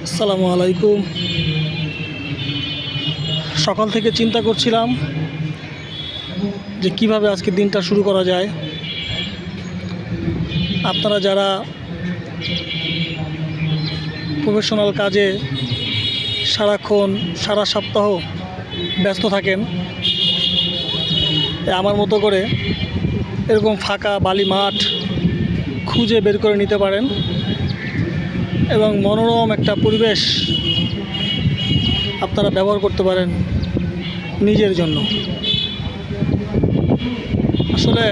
আসসালামু আলাইকুম। সকাল থেকে চিন্তা করছিলাম যে কিভাবে আজকে দিনটা শুরু করা যায়। আপনারা যারা প্রফেশনাল কাজে সারাক্ষণ সারা সপ্তাহ ব্যস্ত থাকেন, আমার মতো করে এরকম ফাঁকা বালি মাঠ খুঁজে বের করে নিতে পারেন এবং মনোরম একটা পরিবেশ আপনারা ব্যবহার করতে পারেন নিজের জন্য। আসলে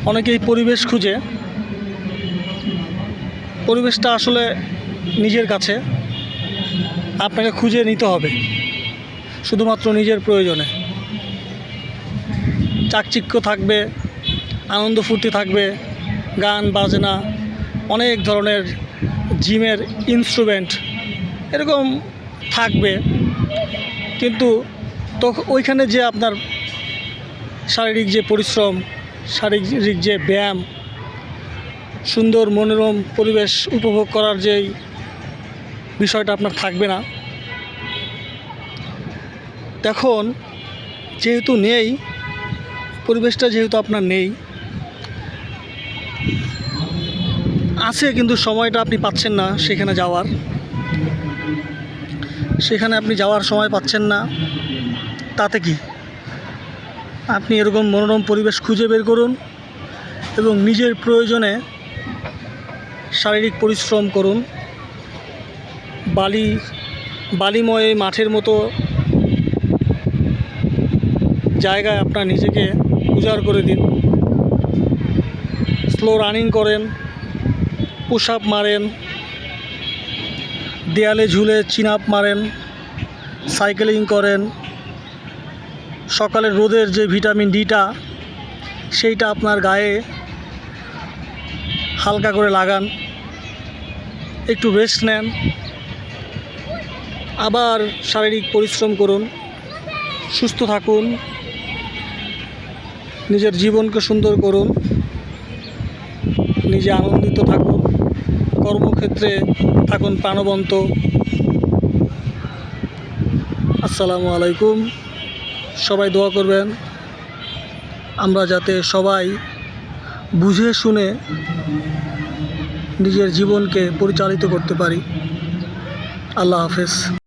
অনেকেই পরিবেশ খুঁজে, পরিবেশটা আসলে নিজের কাছে, আপনাকে খুঁজে নিতে হবে শুধুমাত্র নিজের প্রয়োজনে। চাকচিক্য থাকবে, আনন্দ ফুর্তি থাকবে, গান বাজনা, অনেক ধরনের জিমের ইনস্ট্রুমেন্ট এরকম থাকবে, কিন্তু ওইখানে যে আপনার শারীরিক যে পরিশ্রম, শারীরিক যে ব্যায়াম, সুন্দর মনোরম পরিবেশ উপভোগ করার যেই বিষয়টা আপনার থাকবে না। এখন যেহেতু নেই, পরিবেশটা যেহেতু আপনার নেই, আছে কিন্তু সময়টা আপনি পাচ্ছেন না সেখানে যাওয়ার, সেখানে আপনি যাওয়ার সময় পাচ্ছেন না, তাতে কি? আপনি এরকম মনোরম পরিবেশ খুঁজে বের করুন এবং নিজের প্রয়োজনে শারীরিক পরিশ্রম করুন। বালিময় মাঠের মতো জায়গায় আপনার নিজেকে উজাড় করে দিন। স্লো রানিং করেন, পুশ আপ মারেন, দেয়ালে ঝুলে চিন আপ মারেন, সাইকেলিং করেন। সকালের রোদের যে ভিটামিন ডিটা সেইটা আপনার গায়ে হালকা করে লাগান, একটু রেস্ট নেন, আবার শারীরিক পরিশ্রম করুন, সুস্থ থাকুন, নিজের জীবনকে সুন্দর করুন, নিজে আনন্দিত থাকুন, কর্মক্ষেত্রে থাকুন প্রাণবন্ত। আসসালামু আলাইকুম। সবাই দোয়া করবেন আমরা যাতে সবাই বুঝে শুনে নিজের জীবনকে পরিচালিত করতে পারি। আল্লাহ হাফেজ।